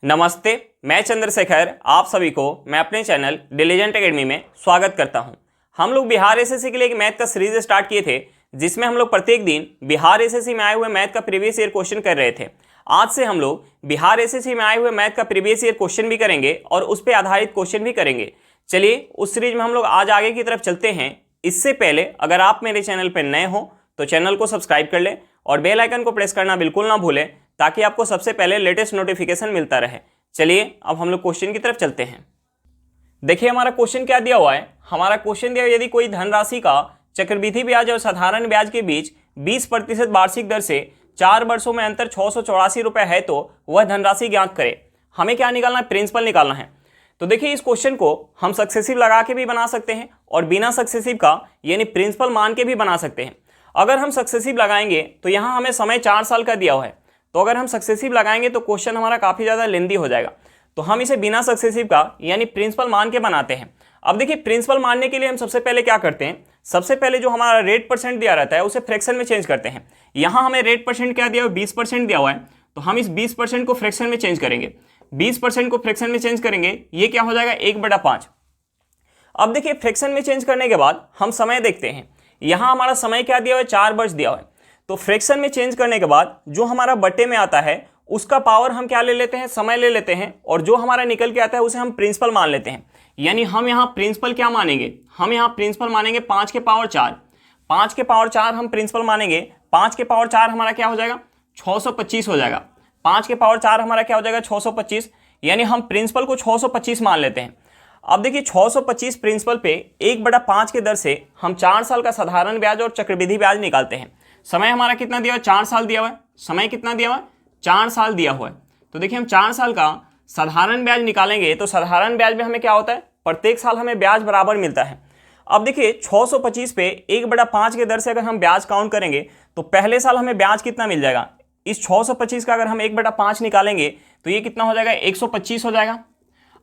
नमस्ते, मैं चंद्रशेखर आप सभी को मैं अपने चैनल डिलीजेंट एकेडमी में स्वागत करता हूं। हम लोग बिहार एसएससी के लिए एक मैथ का सीरीज स्टार्ट किए थे, जिसमें हम लोग प्रत्येक दिन बिहार एसएससी में आए हुए मैथ का प्रीवियस ईयर क्वेश्चन कर रहे थे। आज से हम लोग बिहार एसएससी में आए हुए मैथ का प्रीवियस ईयर क्वेश्चन भी करेंगे और उस पर आधारित क्वेश्चन भी करेंगे। चलिए उस सीरीज में हम लोग आज आगे की तरफ चलते हैं। इससे पहले अगर आप मेरे चैनल पर नए हो तो चैनल को सब्सक्राइब कर लें और बेल आइकन को प्रेस करना बिल्कुल ना भूलें, ताकि आपको सबसे पहले लेटेस्ट नोटिफिकेशन मिलता रहे। चलिए अब हम लोग क्वेश्चन की तरफ चलते हैं। देखिए हमारा क्वेश्चन क्या दिया हुआ है। हमारा क्वेश्चन दिया, यदि कोई धनराशि का चक्रवृद्धि ब्याज और साधारण ब्याज के बीच 20% वार्षिक दर से 4 वर्षों में अंतर 684 रुपए है तो वह धनराशि ज्ञात करे। हमें क्या निकालना है? प्रिंसिपल निकालना है। तो देखिए इस क्वेश्चन को हम सक्सेसिव लगा के भी बना सकते हैं और बिना सक्सेसिव का यानी प्रिंसिपल मान के भी बना सकते हैं। अगर हम सक्सेसिव लगाएंगे तो यहाँ हमें समय 4 साल का दिया हुआ है, तो अगर हम सक्सेसिव लगाएंगे तो क्वेश्चन हमारा काफ़ी ज़्यादा लेंदी हो जाएगा। तो हम इसे बिना सक्सेसिव का यानी प्रिंसिपल मान के बनाते हैं। अब देखिए प्रिंसिपल मानने के लिए हम सबसे पहले क्या करते हैं, सबसे पहले जो हमारा रेट परसेंट दिया रहता है उसे फ्रैक्शन में चेंज करते हैं। यहाँ हमें रेट परसेंट क्या दिया हुआ है? 20% दिया हुआ है, तो हम इस 20% को फ्रैक्शन में चेंज करेंगे। 20% को फ्रैक्शन में चेंज करेंगे, ये क्या हो जाएगा? 1/5। अब देखिए फ्रैक्शन में चेंज करने के बाद हम समय देखते हैं। यहाँ हमारा समय क्या दिया हुआ है? 4 वर्ष दिया हुआ है। तो फ्रैक्शन में चेंज करने के बाद जो हमारा बटे में आता है उसका पावर हम क्या ले लेते हैं? समय ले लेते हैं, और जो हमारा निकल के आता है उसे हम प्रिंसिपल मान लेते हैं। यानी हम यहाँ प्रिंसिपल क्या मानेंगे? हम यहाँ प्रिंसिपल मानेंगे 5 के पावर 4। 5 के पावर 4 हम प्रिंसिपल मानेंगे। 5 के पावर 4 हमारा क्या हो जाएगा? 625 हो जाएगा। 5 के पावर 4 हमारा क्या हो जाएगा? 625। यानी हम प्रिंसिपल को 625 मान लेते हैं। अब देखिए 625 प्रिंसिपल पे 1/5 के दर से हम 4 साल का साधारण ब्याज और चक्रवृद्धि ब्याज निकालते हैं। समय हमारा कितना दिया हुआ है? 4 साल दिया हुआ है। समय कितना दिया हुआ है? 4 साल दिया हुआ है। तो देखिए हम 4 साल का साधारण ब्याज निकालेंगे तो साधारण ब्याज में हमें क्या होता है? प्रत्येक साल हमें ब्याज बराबर मिलता है। अब देखिए 625 पे 1/5 के दर से अगर हम ब्याज काउंट करेंगे तो पहले साल हमें ब्याज कितना मिल जाएगा? इस 625 का अगर हम 1/5 निकालेंगे तो ये कितना हो जाएगा? 125 हो जाएगा।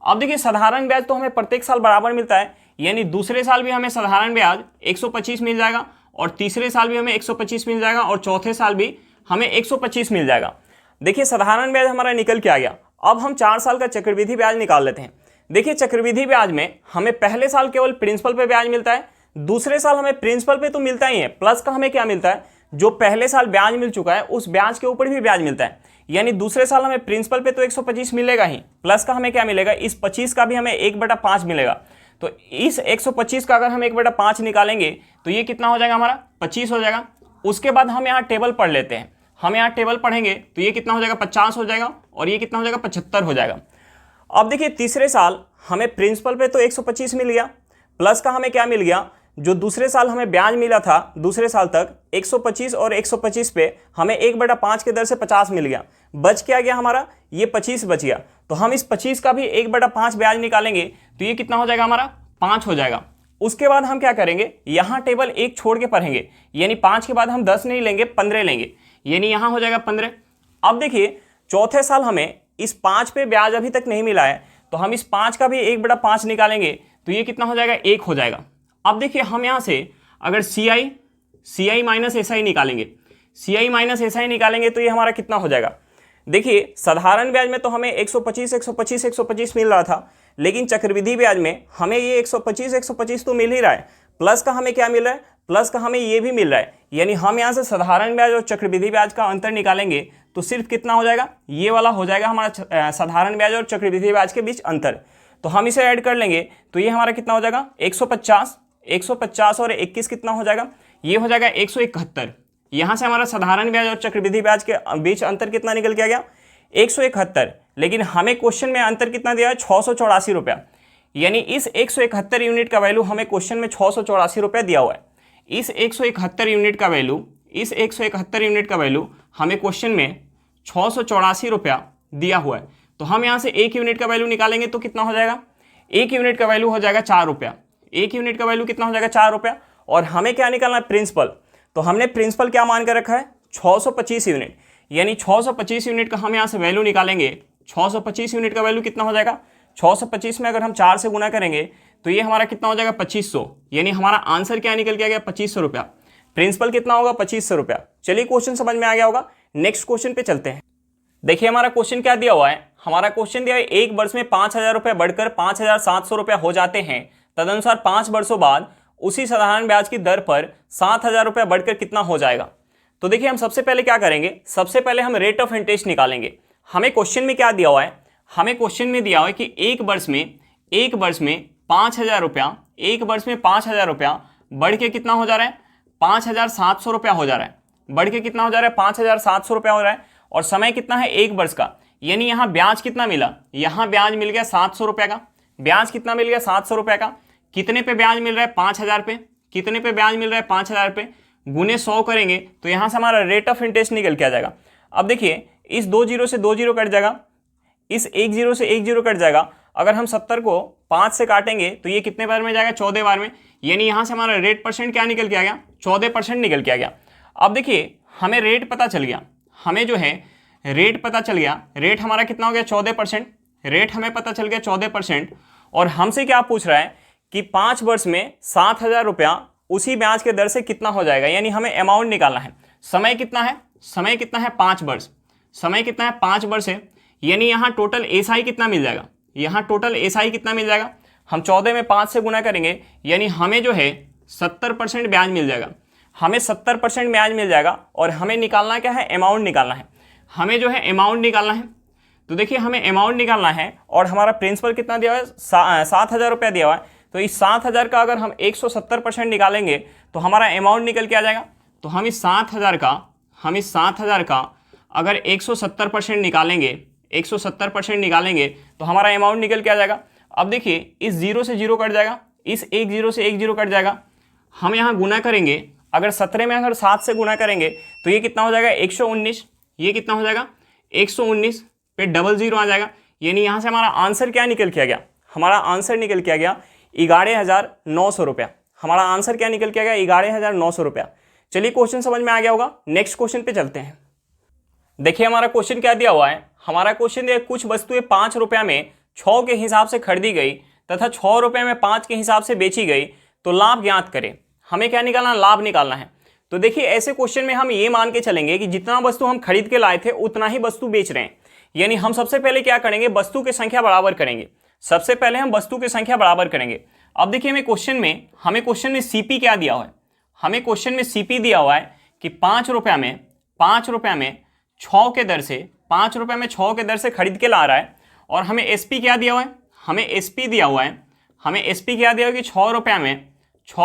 अब देखिए साधारण ब्याज तो हमें प्रत्येक साल बराबर मिलता है, यानी दूसरे साल भी हमें साधारण ब्याज 125 मिल जाएगा, और तीसरे साल भी हमें 125 मिल जाएगा, और चौथे साल भी हमें 125 मिल जाएगा। देखिए साधारण ब्याज हमारा निकल के आ गया। अब हम 4 साल का चक्रवृद्धि ब्याज निकाल लेते हैं। देखिए चक्रवृद्धि ब्याज में हमें पहले साल केवल प्रिंसिपल पे ब्याज मिलता है, दूसरे साल हमें प्रिंसिपल पे तो मिलता ही है, प्लस का हमें क्या मिलता है? जो पहले साल ब्याज मिल चुका है उस ब्याज के ऊपर भी ब्याज मिलता है। यानी दूसरे साल हमें प्रिंसिपल पे तो 125 मिलेगा ही, प्लस का हमें क्या मिलेगा? इस 25 का भी हमें 1/5 मिलेगा। तो इस 125 का अगर हम 1/5 निकालेंगे तो ये कितना हो जाएगा? हमारा 25 हो जाएगा। उसके बाद हम यहाँ टेबल पढ़ लेते हैं। हम यहाँ टेबल पढ़ेंगे तो ये कितना हो जाएगा? 50 हो जाएगा, और ये कितना हो जाएगा? 75 हो जाएगा। अब देखिए तीसरे साल हमें प्रिंसिपल पे तो 125 मिल गया, प्लस का हमें क्या मिल गया? जो दूसरे साल हमें ब्याज मिला था दूसरे साल तक 125, और 125 पे हमें 1/5 के दर से 50 मिल गया। बच क्या गया हमारा? ये 25 बच गया। तो हम इस 25 का भी 1/5 ब्याज निकालेंगे तो ये कितना हो जाएगा? हमारा 5 हो जाएगा। उसके बाद हम क्या करेंगे? यहाँ टेबल 1 छोड़ के पढ़ेंगे, यानी 5 के बाद हम 10 नहीं लेंगे, 15 लेंगे, यानी यहाँ हो जाएगा 15। अब देखिए चौथे साल हमें इस 5 पे ब्याज अभी तक नहीं मिला है, तो हम इस 5 का भी 1/5 निकालेंगे तो ये कितना हो जाएगा? 1 हो जाएगा। अब देखिए हम यहाँ से अगर CI माइनस SI निकालेंगे, CI माइनस SI निकालेंगे तो ये हमारा कितना हो जाएगा? देखिए साधारण ब्याज में तो हमें 125 मिल रहा था, लेकिन चक्रवृद्धि ब्याज में हमें ये 125 तो मिल ही रहा है, प्लस का हमें क्या मिल रहा है? प्लस का हमें ये भी मिल रहा है। यानी हम यहाँ से साधारण ब्याज और चक्रवृद्धि ब्याज का अंतर निकालेंगे तो सिर्फ कितना हो जाएगा? ये वाला हो जाएगा हमारा साधारण ब्याज और चक्रवृद्धि ब्याज के बीच अंतर। तो हम इसे ऐड कर लेंगे तो ये हमारा कितना हो जाएगा? 150 और 21 कितना हो जाएगा? ये हो जाएगा 171। यहाँ से हमारा साधारण ब्याज और चक्रवृद्धि ब्याज के बीच अंतर कितना निकल के आ गया? 171। लेकिन हमें क्वेश्चन में अंतर कितना दिया है? 684 रुपया। यानी इस 171 यूनिट का वैल्यू हमें क्वेश्चन में 684 रुपया दिया हुआ है। इस 171 यूनिट का वैल्यू हमें क्वेश्चन में 684 रुपया दिया हुआ है। तो हम यहाँ से 1 यूनिट का वैल्यू निकालेंगे तो कितना हो जाएगा? 1 यूनिट का वैल्यू हो जाएगा 4 रुपया। 1 यूनिट का वैल्यू कितना हो जाएगा? 4 रुपया। और हमें क्या निकालना है? प्रिंसिपल। तो हमने प्रिंसिपल क्या मान कर रखा है? 625 यूनिट। यानी 625 यूनिट का हम यहाँ से वैल्यू निकालेंगे। 625 यूनिट का वैल्यू कितना हो जाएगा? 625 में अगर हम 4 से गुना करेंगे तो ये हमारा कितना हो जाएगा? 2500। यानी हमारा आंसर क्या निकल के आ गया? 2500 रुपया। प्रिंसिपल कितना होगा? 2500 रुपया। चलिए क्वेश्चन समझ में आ गया होगा। नेक्स्ट क्वेश्चन पे चलते हैं। देखिए हमारा क्वेश्चन क्या दिया हुआ है। हमारा क्वेश्चन दिया है एक वर्ष में 5,000 रुपये बढ़कर 5,700 रुपये हो जाते हैं, तदनुसार 5 वर्षों बाद उसी साधारण ब्याज की दर पर 7,000 रुपये बढ़कर कितना हो जाएगा। तो देखिए हम सबसे पहले क्या करेंगे, सबसे पहले हम रेट ऑफ इंटरेस्ट निकालेंगे। हमें क्वेश्चन में क्या दिया हुआ है, हमें क्वेश्चन में दिया हुआ है कि एक वर्ष में 5,000 रुपया, एक वर्ष में 5,000 रुपया बढ़ के कितना हो जा रहा है, 5,700 रुपया हो जा रहा है। बढ़ के कितना हो जा रहा है, 5,700 रुपया हो रहा है। और समय कितना है, एक वर्ष का, यानी यहाँ ब्याज कितना मिला, यहाँ ब्याज मिल गया 700 रुपये का। ब्याज कितना मिल गया, 700 रुपये का। कितने पे ब्याज मिल रहा है, 5,000 पे। कितने पे ब्याज मिल रहा है, 5,000 पे। गुने 100 करेंगे तो यहाँ से हमारा रेट ऑफ इंटरेस्ट निकल के आ जाएगा। अब देखिए इस 2 जीरो से 2 जीरो कट जाएगा, इस 1 जीरो से 1 जीरो कट जाएगा। अगर हम 70 को 5 से काटेंगे तो ये कितने बार में जाएगा, 14 बार में। यानी यहाँ से हमारा रेट परसेंट क्या निकल के आ गया, 14% निकल के आ गया। अब देखिए हमें रेट पता चल गया, हमें जो है रेट पता चल गया। रेट हमारा कितना हो गया, 14%। रेट हमें पता चल गया 14%। और हमसे क्या पूछ रहा है कि 5 वर्ष में 7,000 रुपया उसी ब्याज के दर से कितना हो जाएगा, यानी हमें अमाउंट निकालना है। समय कितना है, समय कितना है, 5 वर्ष। समय कितना है, 5 वर्ष है। यानी यहाँ टोटल एसआई कितना मिल जाएगा, यहाँ टोटल एसआई कितना मिल जाएगा। हम 14 में 5 से गुना करेंगे, यानी हमें जो है 70% ब्याज मिल जाएगा। हमें 70% ब्याज मिल जाएगा। और हमें निकालना क्या है, अमाउंट निकालना है। हमें जो है अमाउंट निकालना है। तो देखिए हमें अमाउंट निकालना है और हमारा प्रिंसिपल कितना दिया हुआ है, 7,000 रुपया दिया हुआ है। तो इस 7,000 का अगर हम 170% निकालेंगे तो हमारा अमाउंट निकल के आ जाएगा। तो हम इस 7,000 का अगर 170% निकालेंगे, 170% निकालेंगे तो हमारा अमाउंट निकल के आ जाएगा। अब देखिए इस 0 से 0 कट जाएगा, इस 1 जीरो से 1 जीरो कट जाएगा। हम यहाँ गुना करेंगे, अगर 17 में अगर 7 से गुना करेंगे तो ये कितना हो जाएगा, 119। ये कितना हो जाएगा, 119 पे डबल 0 आ जाएगा। यानी यहाँ से हमारा आंसर क्या निकल के आ गया, हमारा आंसर निकल के आ गया 11,900 रुपया। हमारा आंसर क्या निकल के आ गया, 11,900 रुपया। चलिए क्वेश्चन समझ में आ गया होगा, नेक्स्ट क्वेश्चन पे चलते हैं। देखिए हमारा क्वेश्चन क्या दिया हुआ है, हमारा क्वेश्चन दिया कुछ वस्तुएं 5 रुपया में 6 के हिसाब से खरीदी गई तथा 6 रुपये में 5 के हिसाब से बेची गई, तो लाभ ज्ञात करें। हमें क्या निकालना, लाभ निकालना है। तो देखिए ऐसे क्वेश्चन में हम ये मान के चलेंगे कि जितना वस्तु हम खरीद के लाए थे उतना ही वस्तु बेच रहे हैं। यानी हम सबसे पहले क्या करेंगे, वस्तु की संख्या बराबर करेंगे। सबसे पहले हम वस्तु की संख्या बराबर करेंगे। अब देखिए हमें क्वेश्चन में सीपी क्या दिया हुआ है, हमें क्वेश्चन में सीपी दिया हुआ है कि 5 रुपया में 6 के दर से 5 रुपये में 6 के दर से खरीद के ला रहा है। और हमें एसपी क्या दिया हुआ है, हमें एसपी दिया हुआ है, हमें एसपी क्या दिया हुआ है कि 6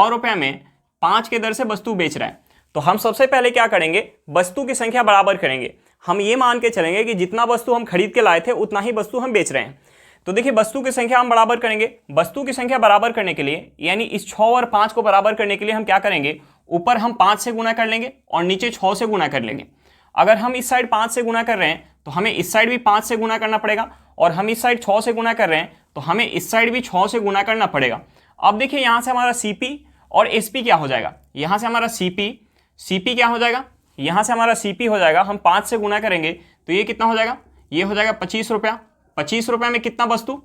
रुपये में 5 के दर से वस्तु बेच रहा है। तो हम सबसे पहले क्या करेंगे, वस्तु की संख्या बराबर करेंगे। हम ये मान के चलेंगे कि जितना वस्तु हम खरीद के लाए थे उतना ही वस्तु हम बेच रहे हैं। तो देखिए वस्तु की संख्या हम बराबर करेंगे। वस्तु की संख्या बराबर करने के लिए, यानी इस 6 और 5 को बराबर करने के लिए हम क्या करेंगे, ऊपर हम 5 से गुना कर लेंगे और नीचे 6 से गुना कर लेंगे। अगर हम इस साइड 5 से गुना कर रहे हैं तो हमें इस साइड भी 5 से गुना करना पड़ेगा, और हम इस साइड 6 से गुना कर रहे हैं तो हमें इस साइड भी 6 से गुना करना पड़ेगा। अब देखिए यहाँ से हमारा सीपी और एसपी क्या हो जाएगा, यहाँ से हमारा सीपी क्या हो जाएगा, यहाँ से हमारा सीपी हो जाएगा, हम 5 से गुना करेंगे तो ये कितना हो जाएगा, ये हो जाएगा 25 रुपया। 25 रुपये में कितना वस्तु,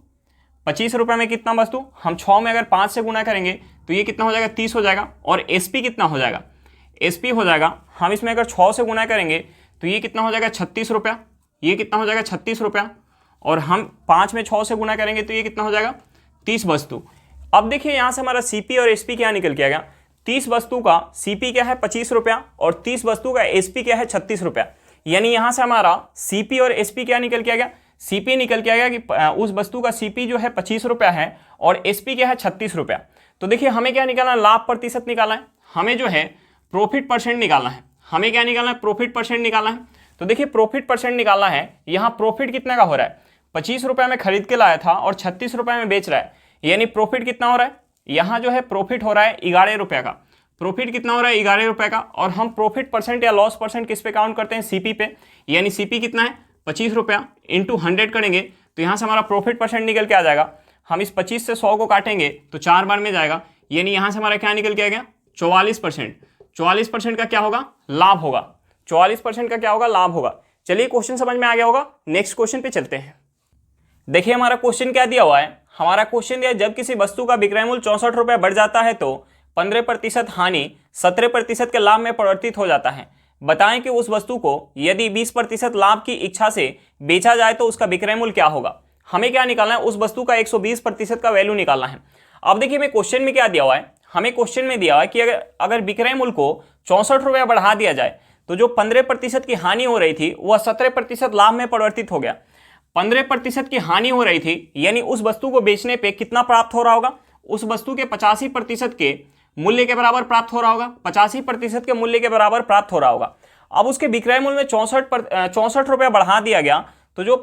25 रुपये में कितना वस्तु, हम 6 में अगर 5 से गुना करेंगे तो ये कितना हो जाएगा, 30 हो जाएगा। और एसपी कितना हो जाएगा, एसपी हो जाएगा, हम इसमें अगर 6 से गुना करेंगे तो ये कितना हो जाएगा, 36 रुपया। ये कितना हो जाएगा, 36 रुपया। और हम 5 में 6 से गुना करेंगे तो ये कितना हो जाएगा, 30 वस्तु। अब देखिए यहाँ से हमारा सीपी और एसपी क्या निकल के आ गया, 30 वस्तु का सीपी क्या है 25 रुपया और 30 वस्तु का एसपी क्या है 36 रुपया। यानी यहाँ से हमारा सीपी और एसपी क्या निकल के आ गया, सीपी निकल के आ गया कि उस वस्तु का सीपी जो है 25 रुपया है और एसपी क्या है 36 रुपया। तो देखिए हमें क्या निकालना है, लाभ प्रतिशत निकालना है, हमें जो है प्रॉफिट परसेंट निकालना है। हमें क्या निकालना है, प्रॉफिट परसेंट निकालना है। तो देखिए प्रॉफिट परसेंट निकालना है, यहाँ प्रॉफिट कितने का हो रहा है, 25 रुपये में खरीद के लाया था और 36 रुपये में बेच रहा है, यानी प्रॉफिट कितना हो रहा है, यहाँ जो है प्रॉफिट हो रहा है 11 रुपये का। प्रॉफिट कितना हो रहा है, 11 रुपये का। और हम प्रॉफिट परसेंट या लॉस परसेंट किस पे काउंट करते हैं, सीपी पे। यानी सीपी कितना है 25 रुपया इंटू 100 करेंगे तो यहाँ से हमारा प्रॉफिट परसेंट निकल के आ जाएगा। हम इस 25 से 100 को काटेंगे तो 4 बार में जाएगा, यानी यहाँ से हमारा क्या निकल के आ गया, 44%। 44% का क्या होगा, लाभ होगा। 44% का क्या होगा, लाभ होगा। चलिए क्वेश्चन समझ में आ गया होगा, नेक्स्ट क्वेश्चन पे चलते हैं। देखिए हमारा क्वेश्चन क्या दिया हुआ है, हमारा क्वेश्चन दिया जब किसी वस्तु का विक्रय मूल्य 64 रुपये बढ़ जाता है तो 15% हानि 17% के लाभ में परिवर्तित हो जाता है। बताएं कि उस वस्तु को यदि 20% लाभ की इच्छा से बेचा जाए तो उसका विक्रय मूल्य क्या होगा। हमें क्या निकालना है, उस वस्तु का 120% का वैल्यू निकालना है। अब देखिए हमें क्वेश्चन में क्या दिया हुआ है, हमें क्वेश्चन में दिया हुआ है कि अगर विक्रय मूल्य को 64 रुपया बढ़ा दिया जाए तो जो 15% की हानि हो रही थी वह 17% लाभ में परिवर्तित हो गया। 15% की हानि हो रही थी, यानी उस वस्तु को बेचने पे कितना प्राप्त हो रहा होगा, उस वस्तु के 85% के मूल्य के बराबर प्राप्त हो रहा होगा, 85% के मूल्य के बराबर प्राप्त हो रहा होगा। अब उसके विक्रय मूल्य में 64 रुपया बढ़ा दिया गया तो जो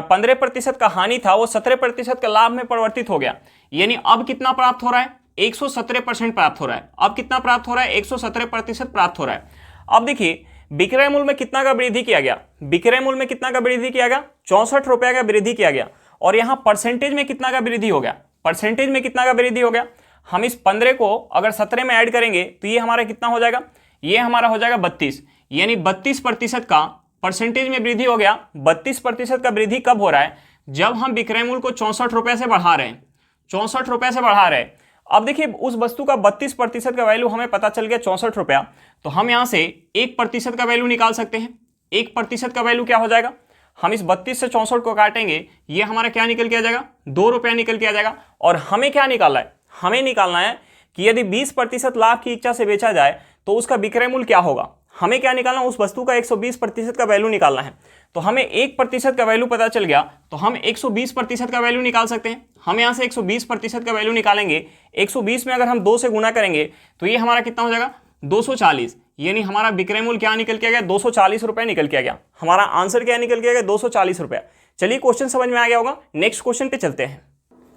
15% का हानि था वो 17% के लाभ में परिवर्तित हो गया, यानी अब कितना प्राप्त हो रहा है, 117% प्राप्त हो रहा है। अब कितना प्राप्त हो रहा है, 117% प्राप्त हो रहा है। अब देखिए विक्रय मूल्य में कितना का वृद्धि किया गया, विक्रय मूल्य में कितना का वृद्धि किया गया, 64 रुपया का वृद्धि किया गया। और यहां परसेंटेज में कितना का वृद्धि हो गया, परसेंटेज में कितना का वृद्धि हो गया। हम इस 15 को अगर 17 में ऐड करेंगे तो ये हमारा कितना हो जाएगा, ये हमारा हो जाएगा 32, यानी 32% का परसेंटेज में वृद्धि हो गया। 32% का वृद्धि कब हो रहा है, जब हम विक्रय मूल्य को 64 रुपये से बढ़ा रहे हैं, 64 रुपये से बढ़ा रहे हैं। अब देखिए उस वस्तु का 32% का वैल्यू हमें पता चल गया 64 रुपया, तो हम यहाँ से 1% का वैल्यू निकाल सकते हैं। 1% का वैल्यू क्या हो जाएगा, हम इस 32 से 64 को काटेंगे, ये हमारा क्या निकल के आ जाएगा, 2 रुपया निकल के आ जाएगा। और हमें क्या निकालना है, हमें निकालना है कि यदि 20% लाभ की इच्छा से बेचा जाए तो उसका विक्रय मूल्य क्या होगा। हमें क्या निकालना, उस वस्तु का 120% का वैल्यू निकालना है। तो हमें 1% का वैल्यू पता चल गया तो हम 120% का वैल्यू निकाल सकते हैं। हम यहाँ से 120% का वैल्यू निकालेंगे, 120 में अगर हम 2 से गुना करेंगे तो ये हमारा कितना हो जाएगा, 240, यानी हमारा विक्रय मूल्य क्या निकल के आ गया, 240 रुपये निकल के आ गया। हमारा आंसर क्या निकल के आ गया, 240 रुपया। चलिए क्वेश्चन समझ में आ गया होगा, नेक्स्ट क्वेश्चन पे चलते हैं।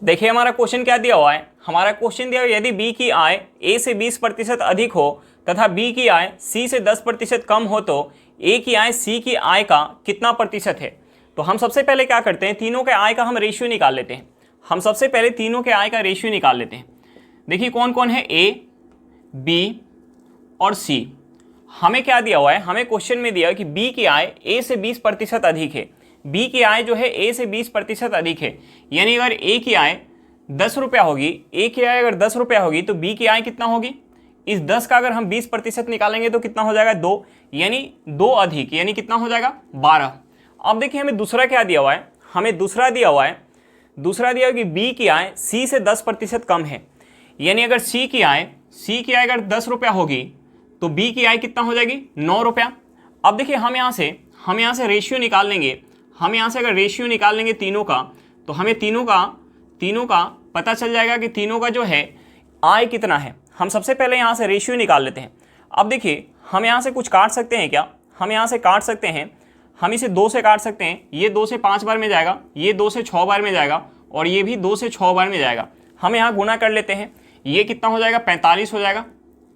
देखिए हमारा क्वेश्चन क्या दिया हुआ है, हमारा क्वेश्चन दिया हुआ है यदि बी की आय ए से 20% अधिक हो तथा बी की आय सी से 10% कम हो तो ए की आय सी की आय का कितना प्रतिशत है। तो हम सबसे पहले क्या करते हैं, तीनों के आय का हम रेशियो निकाल लेते हैं। हम सबसे पहले तीनों के आय का रेशियो निकाल लेते हैं। देखिए कौन कौन है, ए, बी और सी। हमें क्या दिया हुआ है, हमें क्वेश्चन में दिया है कि बी की आय ए से 20% अधिक है। बी की आय जो है ए से 20% अधिक है, यानी अगर ए की आय 10 रुपया होगी, ए की आय अगर 10 रुपया होगी तो बी की आय कितना होगी, इस 10 का अगर हम 20% निकालेंगे तो कितना हो जाएगा, 2, यानी 2 अधिक, यानी कितना हो जाएगा, 12। अब देखिए हमें दूसरा क्या दिया हुआ है, हमें दूसरा दिया हुआ है कि बी की आय सी से 10% कम है, यानी अगर सी की आय अगर 10 रुपया होगी तो बी की आय कितना हो जाएगी, 9 रुपया। अब देखिए हम यहाँ से रेशियो निकाल लेंगे। हम यहाँ से अगर रेशियो निकाल लेंगे तीनों का तो हमें तीनों का पता चल जाएगा कि तीनों का जो है आय कितना है। हम सबसे पहले यहाँ से रेशियो निकाल लेते हैं। अब देखिए हम यहाँ से कुछ काट सकते हैं क्या, हम यहाँ से काट सकते हैं, हम इसे 2 से काट सकते हैं। ये 2 से 5 बार में जाएगा, ये 2 से 6 बार में जाएगा और ये भी 2 से 6 बार में जाएगा। हम यहाँ गुना कर लेते हैं, ये कितना हो जाएगा, 45 हो जाएगा,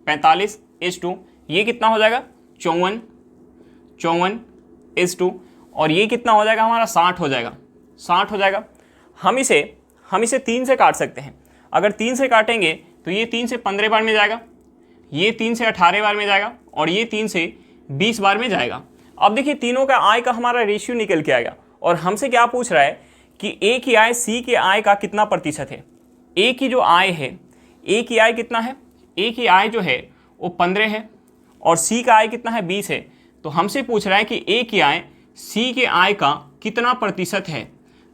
45:2। ये कितना हो जाएगा, 54:2। और ये कितना हो जाएगा हमारा, 60 हो जाएगा, 60 हो जाएगा। हम इसे 3 से काट सकते हैं। अगर 3 से काटेंगे तो ये 3 से 15 बार में जाएगा, ये 3 से 18 बार में जाएगा और ये 3 से 20 बार में जाएगा। अब देखिए तीनों का आय का हमारा रेशियो निकल के आएगा और हमसे क्या पूछ रहा है कि ए की आय सी के आय का कितना प्रतिशत है। ए की जो आय है, ए की आय कितना है, ए की आय जो है वो 15 है और सी का आय कितना है, 20 है। तो हमसे पूछ रहा है कि ए की आय सी के आय का कितना प्रतिशत है।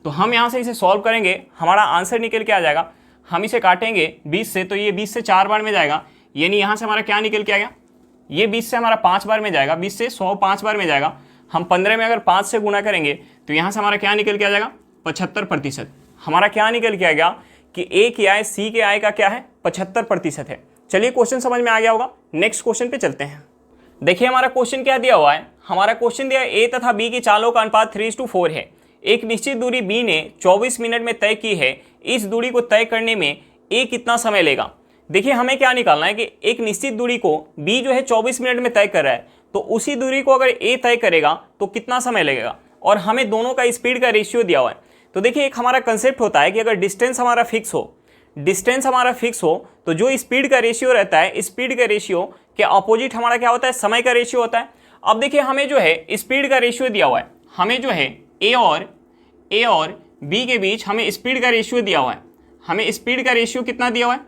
तो हम यहाँ से इसे सॉल्व करेंगे, हमारा आंसर निकल के आ जाएगा। हम इसे काटेंगे 20 से तो ये 20 से 4 बार में जाएगा, यानी यहाँ से हमारा क्या निकल के आ गया, ये 20 से हमारा 5 बार में जाएगा, 20 से 100 5 बार में जाएगा। हम 15 में अगर 5 से गुना करेंगे तो यहाँ से हमारा क्या निकल के आ जाएगा, 75%। हमारा क्या निकल के आ गया कि ए की आय सी के आय का क्या है, 75% है। चलिए क्वेश्चन समझ में आ गया होगा, नेक्स्ट क्वेश्चन पे चलते हैं। देखिए हमारा क्वेश्चन क्या दिया हुआ है, हमारा क्वेश्चन दिया ए तथा बी की चालों का अनुपात 3:4 है। एक निश्चित दूरी बी ने 24 मिनट में तय की है, इस दूरी को तय करने में ए कितना समय लेगा। देखिए हमें क्या निकालना है कि एक निश्चित दूरी को बी जो है 24 मिनट में तय कर रहा है, तो उसी दूरी को अगर ए तय करेगा तो कितना समय लगेगा, और हमें दोनों का स्पीड का रेशियो दिया हुआ है। तो देखिए एक हमारा कंसेप्ट होता है कि अगर डिस्टेंस हमारा फिक्स हो तो जो स्पीड का रेशियो रहता है, स्पीड का रेशियो के अपोजिट हमारा क्या होता है, समय का रेशियो होता है। अब देखिए हमें जो है स्पीड का रेशियो दिया हुआ है, हमें जो है ए और बी के बीच हमें स्पीड का रेशियो दिया हुआ है। हमें स्पीड का रेशियो कितना दिया हुआ है,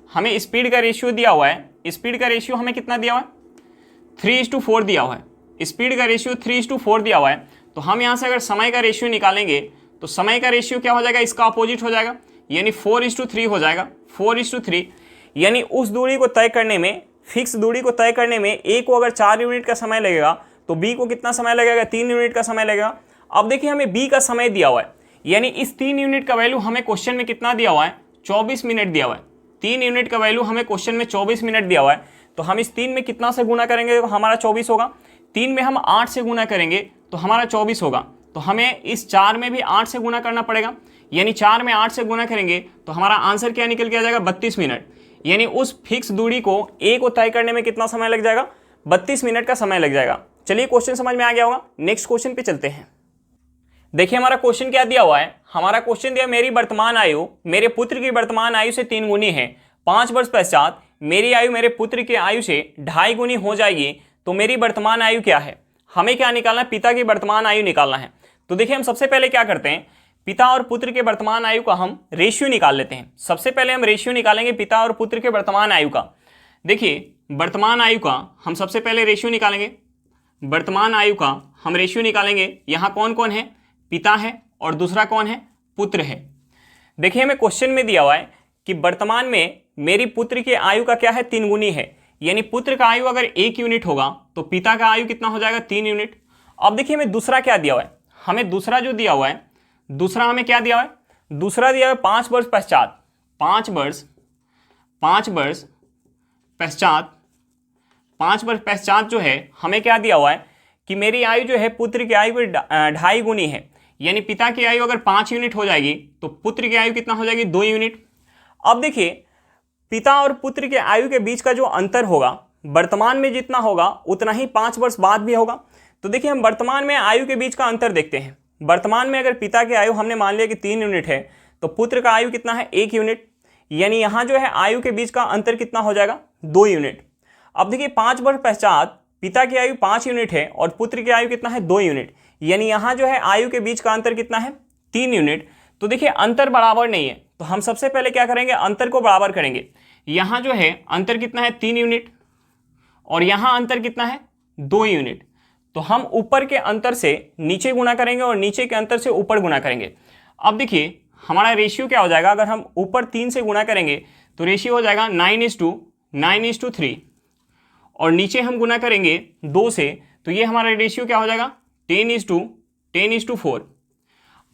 हमें स्पीड का रेशियो दिया हुआ है, स्पीड का रेशियो हमें कितना दिया हुआ है, 3:4 दिया हुआ है। स्पीड का रेशियो 3:4 दिया हुआ है, तो हम यहाँ से अगर समय का रेशियो निकालेंगे तो समय का रेशियो क्या हो जाएगा, इसका अपोजिट हो जाएगा, यानी 4:3 हो जाएगा, 4:3। यानी उस दूरी को तय करने में, फिक्स दूरी को तय करने में ए को अगर 4 यूनिट का समय लगेगा तो बी को कितना समय लगेगा, 3 यूनिट का समय लगेगा। अब देखिए हमें बी का समय दिया हुआ है, यानी इस 3 यूनिट का वैल्यू हमें क्वेश्चन में कितना दिया हुआ है, 24 मिनट दिया हुआ है। 3 यूनिट का वैल्यू हमें क्वेश्चन में 24 मिनट दिया हुआ है, तो हम इस 3 में कितना से गुना करेंगे तो हमारा 24 होगा। 3 में हम 8 से गुना करेंगे तो हमारा 24 होगा, तो हमें इस 4 में भी 8 से गुना करना पड़ेगा, यानी 4 में 8 से गुना करेंगे तो हमारा आंसर क्या निकल के आ जाएगा, 32 मिनट। यानी उस फिक्स दूरी को ए को तय करने में कितना समय लग जाएगा, 32 मिनट का समय लग जाएगा। चलिए क्वेश्चन समझ में आ गया होगा, नेक्स्ट क्वेश्चन पे चलते हैं। देखिए हमारा क्वेश्चन क्या दिया हुआ है, हमारा क्वेश्चन दिया मेरी वर्तमान आयु मेरे पुत्र की वर्तमान आयु से 3 गुनी है, 5 वर्ष पश्चात मेरी आयु मेरे पुत्र की आयु से 2.5 गुनी हो जाएगी, तो मेरी वर्तमान आयु क्या है। हमें क्या निकालना है, पिता की वर्तमान आयु निकालना है। तो देखिए हम सबसे पहले क्या करते हैं, पिता और पुत्र के वर्तमान आयु का हम रेशियो निकाल लेते हैं। सबसे पहले हम रेशियो निकालेंगे पिता और पुत्र के वर्तमान आयु का। देखिए वर्तमान आयु का हम सबसे पहले रेशियो निकालेंगे, वर्तमान आयु का हम रेशियो निकालेंगे। यहाँ कौन कौन है, पिता है और दूसरा कौन है, पुत्र है। देखिए हमें क्वेश्चन में दिया हुआ है कि वर्तमान में मेरी पुत्र की आयु का क्या है, 3 गुनी है, यानी पुत्र का आयु अगर 1 यूनिट होगा तो पिता का आयु कितना हो जाएगा, 3 यूनिट। अब देखिए हमें दूसरा क्या दिया हुआ है, हमें दूसरा जो दिया हुआ है, दूसरा हमें क्या दिया हुआ है, दूसरा दिया हुआ है 5 वर्ष पश्चात, 5 वर्ष पश्चात, 5 वर्ष पश्चात जो है हमें क्या दिया हुआ है कि मेरी आयु जो है पुत्र की आयु 2.5 गुनी है, यानी पिता की आयु अगर 5 यूनिट हो जाएगी तो पुत्र की आयु कितना हो जाएगी, 2 यूनिट। अब देखिए पिता और पुत्र के आयु के बीच का जो अंतर होगा वर्तमान में जितना होगा उतना ही 5 वर्ष बाद भी होगा। तो देखिए हम वर्तमान में आयु के बीच का अंतर देखते हैं। वर्तमान में अगर पिता की आयु हमने मान लिया कि 3 यूनिट है तो पुत्र का आयु कितना है, 1 यूनिट, यानी यहाँ जो है आयु के बीच का अंतर कितना हो जाएगा, 2 यूनिट। अब देखिए 5 वर्ष पश्चात पिता की आयु 5 यूनिट है और पुत्र की आयु कितना है, 2 यूनिट, यानी यहाँ जो है आयु के बीच का अंतर कितना है, 3 यूनिट। तो देखिए अंतर बराबर नहीं है, तो हम सबसे पहले क्या करेंगे, अंतर को बराबर करेंगे। यहाँ जो है अंतर कितना है, 3 यूनिट, और यहाँ अंतर कितना है, 2 यूनिट। तो हम ऊपर के अंतर से नीचे गुना करेंगे और नीचे के अंतर से ऊपर गुना करेंगे। अब देखिए हमारा रेशियो क्या हो जाएगा, अगर हम ऊपर 3 से गुना करेंगे तो रेशियो हो जाएगा 9:3, और नीचे हम गुना करेंगे 2 से, तो ये हमारा रेशियो क्या हो जाएगा, 10:4।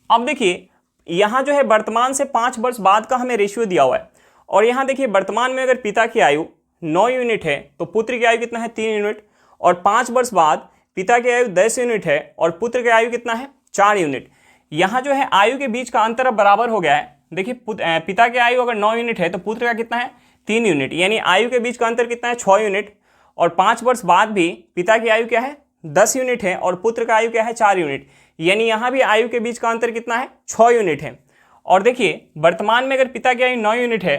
अब देखिए यहाँ जो है वर्तमान से 5 वर्ष बाद का हमें रेशियो दिया हुआ है, और यहाँ देखिए वर्तमान में अगर पिता की आयु 9 यूनिट है तो पुत्र की आयु कितना है, 3 यूनिट, और 5 वर्ष बाद पिता की आयु 10 यूनिट है और पुत्र की आयु कितना है, 4 यूनिट। यहाँ जो है आयु के बीच का अंतर अब बराबर हो गया है। देखिए पिता की आयु अगर 9 यूनिट है तो पुत्र का कितना है, 3 यूनिट, यानी आयु के बीच का अंतर कितना है, 6 यूनिट, और 5 वर्ष बाद भी पिता की आयु क्या है, 10 यूनिट है और पुत्र का आयु क्या है, 4 यूनिट, यानी यहाँ भी आयु के बीच का अंतर कितना है, 6 यूनिट है। और देखिए वर्तमान में अगर पिता की आयु 9 यूनिट है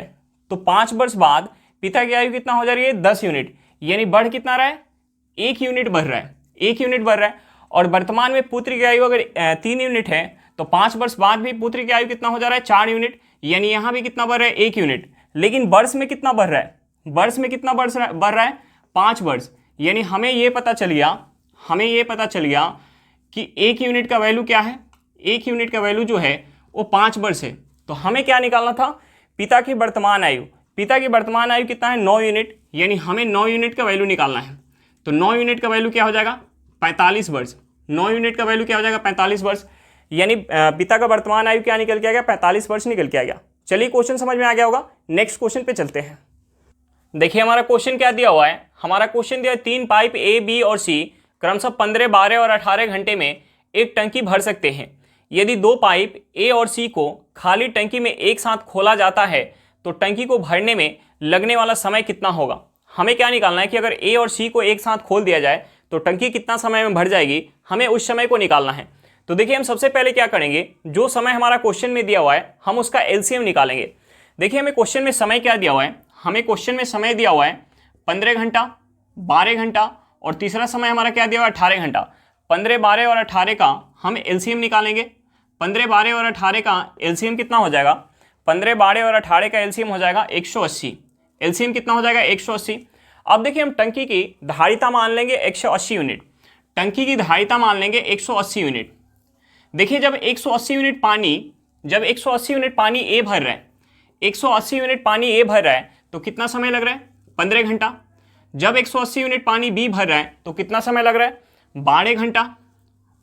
तो 5 वर्ष बाद पिता की आयु कितना हो जा रही है, 10 यूनिट, यानी बढ़ कितना रहा है, 1 यूनिट बढ़ रहा है, 1 यूनिट बढ़ रहा है। और वर्तमान में पुत्र की आयु अगर 3 यूनिट है तो 5 वर्ष बाद भी पुत्र की आयु कितना हो जा रहा है, 4 यूनिट, यानी यहाँ भी कितना बढ़ रहा है, 1 यूनिट। लेकिन वर्ष में कितना बढ़ रहा है, वर्ष में कितना बढ़ रहा है, 5 वर्ष, यानी हमें ये पता चल गया कि 1 यूनिट का वैल्यू क्या है, 1 यूनिट का वैल्यू जो है वो 5 वर्ष है। तो हमें क्या निकालना था, पिता की वर्तमान आयु, पिता की वर्तमान आयु कितना है, 9 यूनिट, यानी हमें 9 यूनिट का वैल्यू निकालना है। तो 9 यूनिट का वैल्यू क्या हो जाएगा, 45 वर्ष। 9 यूनिट का वैल्यू क्या हो जाएगा, 45 वर्ष, यानी पिता का वर्तमान आयु क्या निकल के आ गया, 45 वर्ष निकल के आ गया। चलिए क्वेश्चन समझ में आ गया होगा, नेक्स्ट क्वेश्चन पे चलते हैं। देखिए हमारा क्वेश्चन क्या दिया हुआ है, हमारा क्वेश्चन दिया है 3 पाइप ए, बी और सी क्रमशः 15, 12 और 18 घंटे में एक टंकी भर सकते हैं। यदि 2 पाइप ए और सी को खाली टंकी में एक साथ खोला जाता है तो टंकी को भरने में लगने वाला समय कितना होगा। हमें क्या निकालना है कि अगर ए और सी को एक साथ खोल दिया जाए तो टंकी कितना समय में भर जाएगी, हमें उस समय को निकालना है। तो देखिए हम सबसे पहले क्या करेंगे, जो समय हमारा क्वेश्चन में दिया हुआ है हम उसका एलसीएम निकालेंगे। देखिए हमें क्वेश्चन में समय क्या दिया हुआ है, हमें क्वेश्चन में समय दिया हुआ है 15 घंटा, 12 घंटा, और तीसरा समय हमारा क्या दिया हुआ है, 18 घंटा। 15, 12 और 18 का हम एलसीएम निकालेंगे। 15, 12 और 18 का एलसीएम कितना हो जाएगा, 15, 12 और 18 का एलसीएम हो जाएगा 180। एलसीएम कितना हो जाएगा, 180। अब देखिए हम टंकी की धारिता मान लेंगे 180 यूनिट। टंकी की धारिता मान लेंगे 180 यूनिट। देखिए जब 180 यूनिट पानी ए भर रहा है, 180 यूनिट पानी ए भर रहा है तो कितना समय लग रहा है? 15 घंटा। जब 180 यूनिट पानी बी भर रहा है तो कितना समय लग रहा है? 12 घंटा।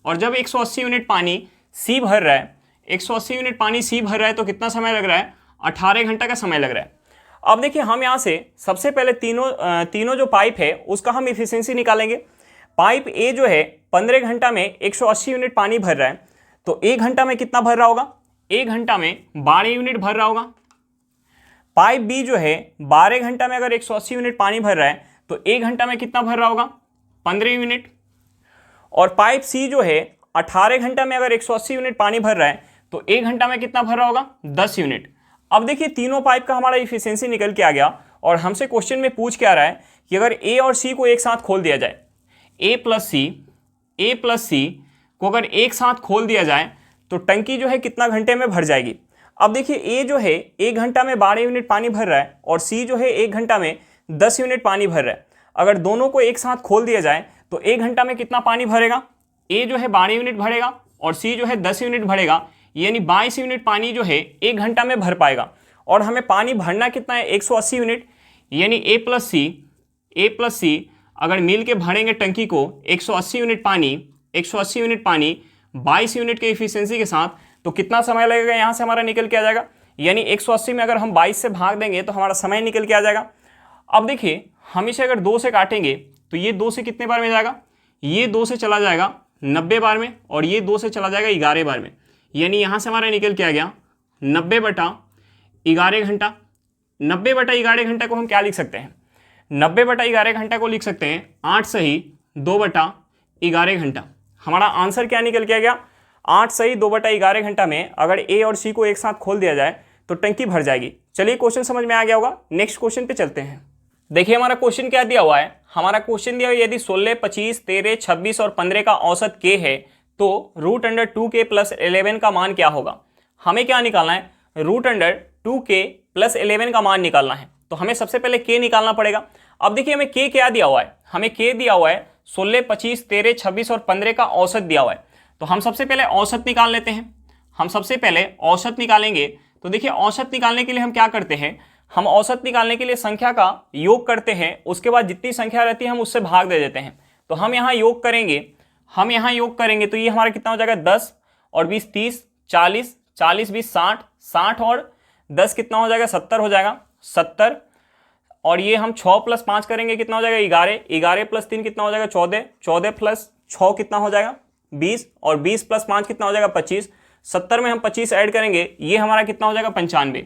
और जब 180 यूनिट पानी सी भर रहा है, 180 यूनिट पानी सी भर रहा है तो कितना समय लग रहा है? 18 घंटा का समय लग रहा है। अब देखिए हम यहाँ से सबसे पहले तीनों जो पाइप है उसका हम इफिशियंसी निकालेंगे। पाइप ए जो है 15 घंटा में 180 यूनिट पानी भर रहा है, तो 1 घंटा में कितना भर रहा होगा? 1 घंटा में 12 यूनिट भर रहा होगा। पाइप बी जो है 12 घंटा में अगर 180 यूनिट पानी भर रहा है तो 1 घंटा में कितना भर रहा होगा? 15 यूनिट। और पाइप सी जो है 18 घंटा में अगर 180 यूनिट पानी भर रहा है तो 1 घंटा में कितना भर रहा होगा? 10 यूनिट। अब देखिए तीनों पाइप का हमारा इफिशियंसी निकल के आ गया और हमसे क्वेश्चन में पूछ क्या रहा है कि अगर ए और सी को एक साथ खोल दिया जाए, ए प्लस सी को अगर एक साथ खोल दिया जाए तो टंकी जो है कितना घंटे में भर जाएगी? अब देखिए ए जो है 1 घंटा में 12 यूनिट पानी भर रहा है और सी जो है 1 घंटा में 10 यूनिट पानी भर रहा है। अगर दोनों को एक साथ खोल दिया जाए तो 1 घंटा में कितना पानी भरेगा? ए जो है 12 यूनिट भरेगा और सी जो है 10 यूनिट भरेगा, यानी 22 यूनिट पानी जो है 1 घंटा में भर पाएगा। और हमें पानी भरना कितना है? 180 यूनिट। यानी ए प्लस सी अगर मिल के भरेंगे टंकी को 180 यूनिट पानी 22 यूनिट के इफिशियंसी के साथ, तो कितना समय लगेगा? यहाँ से हमारा निकल के आ जाएगा। यानी 180 में अगर हम 22 से भाग देंगे तो हमारा समय निकल के आ जाएगा। अब देखिए हम इसे अगर 2 से काटेंगे तो ये 2 से कितने बार में जाएगा? ये 2 से चला जाएगा 90 बार में और ये 2 से चला जाएगा 11 बार में। यानी यहाँ से हमारा निकल के आ गया 90/11 घंटा। 90/11 घंटा को हम क्या लिख सकते हैं? 90/11 घंटा को लिख सकते हैं 8 सही 2/11 घंटा। हमारा आंसर क्या निकल के आ गया? 8 सही 2/11 घंटा में अगर ए और सी को एक साथ खोल दिया जाए तो टंकी भर जाएगी। चलिए क्वेश्चन समझ में आ गया होगा, नेक्स्ट क्वेश्चन पे चलते हैं। देखिए हमारा क्वेश्चन क्या दिया हुआ है। हमारा क्वेश्चन दिया हुआ है यदि 16, 25, 13, 26 और 15 का औसत k है तो √2k + 11 का मान क्या होगा? हमें क्या निकालना है? √2k + 11 का मान निकालना है। तो हमें सबसे पहले k निकालना पड़ेगा। अब देखिए हमें k क्या दिया हुआ है? हमें k दिया हुआ है 16, 25, 13, 26 और 15 का औसत दिया हुआ है। तो हम सबसे पहले औसत निकाल लेते हैं। हम सबसे पहले औसत निकालेंगे तो देखिए औसत निकालने के लिए हम क्या करते हैं? हम औसत निकालने के लिए संख्या का योग करते हैं, उसके बाद जितनी संख्या रहती है हम उससे भाग दे देते हैं। तो हम यहाँ योग करेंगे तो ये हमारा कितना हो जाएगा? 10 और 20 30, 40, 40 20 60, 60 और 10 कितना हो जाएगा? 70 हो जाएगा, 70। और ये हम 6 + 5 करेंगे कितना हो जाएगा? 11, 11 + 3 कितना हो जाएगा? 14, 14 + 6 कितना हो जाएगा? 20 और 20 + 5 कितना हो जाएगा? 25। 70 में हम 25 ऐड करेंगे, ये हमारा कितना हो जाएगा? 95।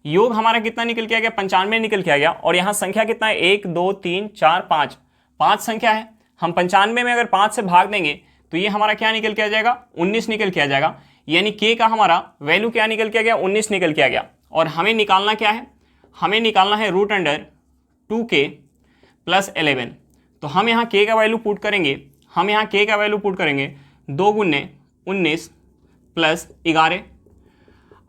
योग हमारा कितना निकल के आ गया? 95 निकल के आ गया। और यहाँ संख्या कितना है? 1 2 3 4 5, 5 संख्या है। हम 95 में अगर 5 से भाग देंगे तो ये हमारा क्या निकल के आ जाएगा? 19 निकल के आ जाएगा। यानी k का हमारा वैल्यू क्या निकल के आ गया? 19 निकल के आ गया। और हमें निकालना क्या है? हमें निकालना है √2k + 11। तो हम यहाँ k का वैल्यू पुट करेंगे, 2 × 19 + 11।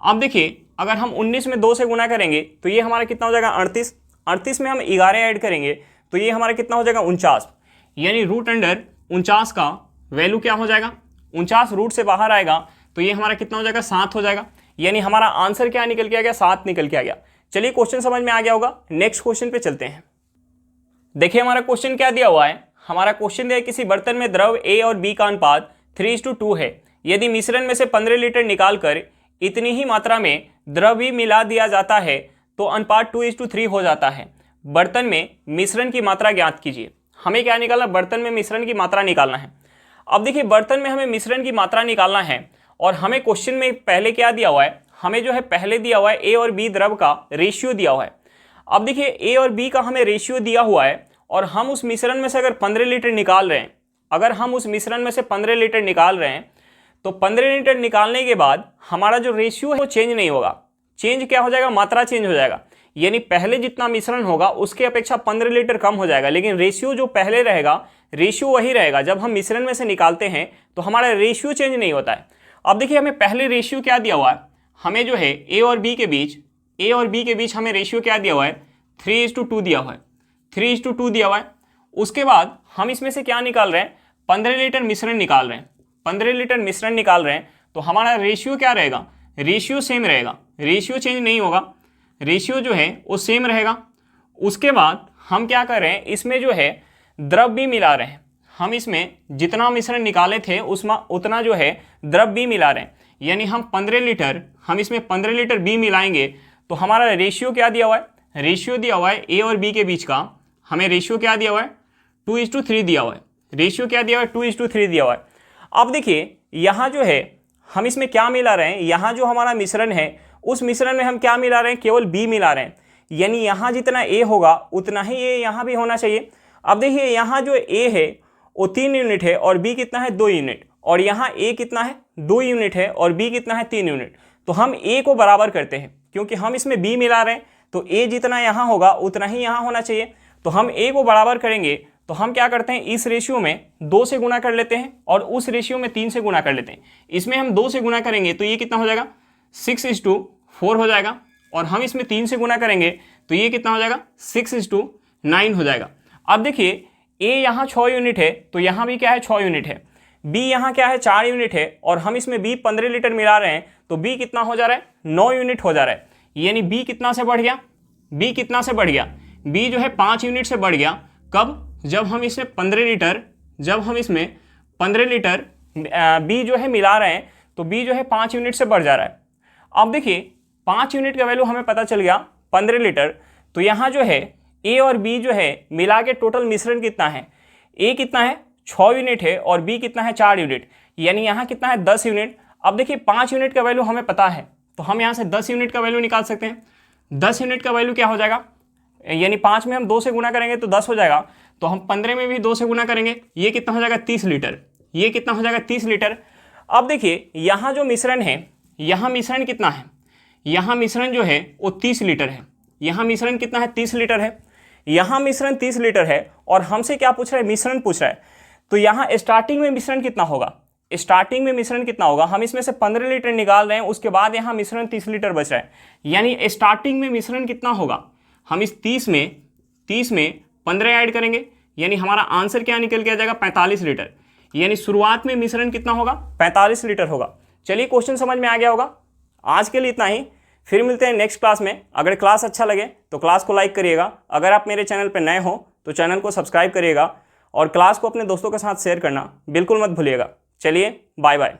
अब देखिए अगर हम 19 में 2 से गुना करेंगे तो ये हमारा कितना हो जाएगा? 38। 38 में हम 11 ऐड करेंगे तो ये हमारा कितना हो जाएगा? 49। यानी √49 का वैल्यू क्या हो जाएगा? 49 रूट से बाहर आएगा तो ये हमारा कितना हो जाएगा? 7 हो जाएगा। यानी हमारा आंसर क्या निकल के आ गया? 7 निकल के आ गया। चलिए क्वेश्चन समझ में आ गया होगा, नेक्स्ट क्वेश्चन पे चलते हैं। देखिए हमारा क्वेश्चन क्या दिया हुआ है। हमारा क्वेश्चन दिया है किसी बर्तन में द्रव A और B का अनुपात 3:2 है। यदि मिश्रण में से 15 लीटर निकालकर इतनी ही मात्रा में द्रव भी मिला दिया जाता है तो अनुपात 2:3 हो जाता है। बर्तन में मिश्रण की मात्रा ज्ञात कीजिए। हमें क्या निकालना? बर्तन में मिश्रण की मात्रा निकालना है। अब देखिए बर्तन में हमें मिश्रण की मात्रा निकालना है और हमें क्वेश्चन में पहले क्या दिया हुआ है? हमें जो है पहले दिया हुआ है ए और बी द्रव का रेशियो दिया हुआ है। अब देखिए ए और बी का हमें रेशियो दिया हुआ है और हम उस मिश्रण में से अगर 15 लीटर निकाल रहे हैं, अगर हम उस मिश्रण में से 15 लीटर निकाल रहे हैं तो 15 लीटर निकालने के बाद हमारा जो रेशियो है वो चेंज नहीं होगा। चेंज क्या हो जाएगा? मात्रा चेंज हो जाएगा। यानी पहले जितना मिश्रण होगा उसके अपेक्षा 15 लीटर कम हो जाएगा, लेकिन रेशियो जो पहले रहेगा रेशियो वही रहेगा। जब हम मिश्रण में से निकालते हैं तो हमारा रेशियो चेंज नहीं होता है। अब देखिए हमें पहले रेशियो क्या दिया हुआ है? हमें जो है ए और बी के बीच हमें रेशियो क्या दिया हुआ है? 3:2 दिया हुआ है। 3:2 दिया हुआ है। उसके बाद हम इसमें से क्या निकाल रहे हैं? 15 लीटर मिश्रण निकाल रहे हैं, 15 लीटर मिश्रण निकाल रहे हैं, तो हमारा रेशियो क्या रहेगा, रेशियो सेम रहेगा, रेशियो चेंज नहीं होगा, रेशियो जो है वो सेम रहेगा। उसके बाद हम क्या कर रहे हैं, इसमें जो है द्रव भी मिला रहे हैं, हम इसमें जितना मिश्रण निकाले थे उसमें उतना जो है द्रव भी मिला रहे हैं, यानी हम 15 लीटर, हम इसमें 15 लीटर बी मिलाएंगे तो हमारा रेशियो क्या दिया हुआ है, रेशियो दिया हुआ है ए और बी के बीच का, हमें रेशियो क्या दिया हुआ है 2:3 दिया हुआ है, रेशियो क्या दिया हुआ है 2:3 दिया हुआ है। अब देखिए यहाँ जो है हम इसमें क्या मिला रहे हैं, यहाँ जो हमारा मिश्रण है उस मिश्रण में हम क्या मिला रहे हैं, केवल बी मिला रहे हैं, यानी यहाँ जितना ए होगा उतना ही ए यहाँ भी होना चाहिए। अब देखिए यहाँ जो ए है वो 3 यूनिट है और बी कितना है 2 यूनिट, और यहाँ ए कितना है 2 यूनिट है और बी कितना है 3 यूनिट। तो हम ए को बराबर करते हैं, क्योंकि हम इसमें बी मिला रहे हैं तो ए जितना यहाँ होगा उतना ही यहाँ होना चाहिए। तो हम ए को बराबर करेंगे तो हम क्या करते हैं, इस रेशियो में 2 से गुणा कर लेते हैं और उस रेशियो में 3 से गुणा कर लेते हैं। इसमें हम 2 से गुणा करेंगे तो ये कितना हो जाएगा 6:4 हो जाएगा, और हम इसमें 3 से गुणा करेंगे तो ये कितना हो जाएगा 6:9 हो जाएगा। अब देखिए ए यहाँ 6 यूनिट है तो यहाँ भी क्या है 6 यूनिट है, बी यहाँ क्या है 4 यूनिट है और हम इसमें बी 15 लीटर मिला रहे हैं तो बी कितना हो जा रहा है 9 यूनिट हो जा रहा है, यानी बी कितना से बढ़ गया, बी कितना से बढ़ गया, बी जो है 5 यूनिट से बढ़ गया। कब, जब हम इसमें 15 लीटर, जब हम इसमें 15 लीटर बी जो है मिला रहे हैं तो बी जो है 5 यूनिट से बढ़ जा रहा है। अब देखिए 5 यूनिट का वैल्यू हमें पता चल गया 15 लीटर, तो यहाँ जो है ए और बी जो है मिला के टोटल मिश्रण कितना है, ए कितना है 6 यूनिट है और बी कितना है 4 यूनिट, यानी यहाँ कितना है 10 यूनिट। अब देखिए 5 यूनिट का वैल्यू हमें पता है तो हम यहाँ से 10 यूनिट का वैल्यू निकाल सकते हैं। 10 यूनिट का वैल्यू क्या हो जाएगा, यानी 5 में हम 2 से गुणा करेंगे तो 10 हो जाएगा, तो हम 15 में भी 2 से गुणा करेंगे, ये कितना हो जाएगा 30 लीटर, ये कितना हो जाएगा 30 लीटर। अब देखिए यहाँ जो मिश्रण है, यहाँ मिश्रण कितना है, यहाँ मिश्रण जो है वो 30 लीटर है, यहाँ मिश्रण कितना है 30 लीटर है, यहाँ मिश्रण 30 लीटर है और हमसे क्या पूछ रहा है, मिश्रण पूछ रहा है। तो यहाँ स्टार्टिंग में मिश्रण कितना होगा, स्टार्टिंग में मिश्रण कितना होगा, हम इसमें से 15 लीटर निकाल रहे हैं, उसके बाद यहाँ मिश्रण 30 लीटर बच रहा है, यानी स्टार्टिंग में मिश्रण कितना होगा, हम इस 30 में 15 ऐड करेंगे, यानी हमारा आंसर क्या निकल के आ जाएगा 45 लीटर, यानी शुरुआत में मिश्रण कितना होगा 45 लीटर होगा। चलिए क्वेश्चन समझ में आ गया होगा। आज के लिए इतना ही, फिर मिलते हैं नेक्स्ट क्लास में। अगर क्लास अच्छा लगे तो क्लास को लाइक करिएगा, अगर आप मेरे चैनल पर नए हो तो चैनल को सब्सक्राइब करिएगा और क्लास को अपने दोस्तों के साथ शेयर करना बिल्कुल मत भूलिएगा। चलिए बाय बाय।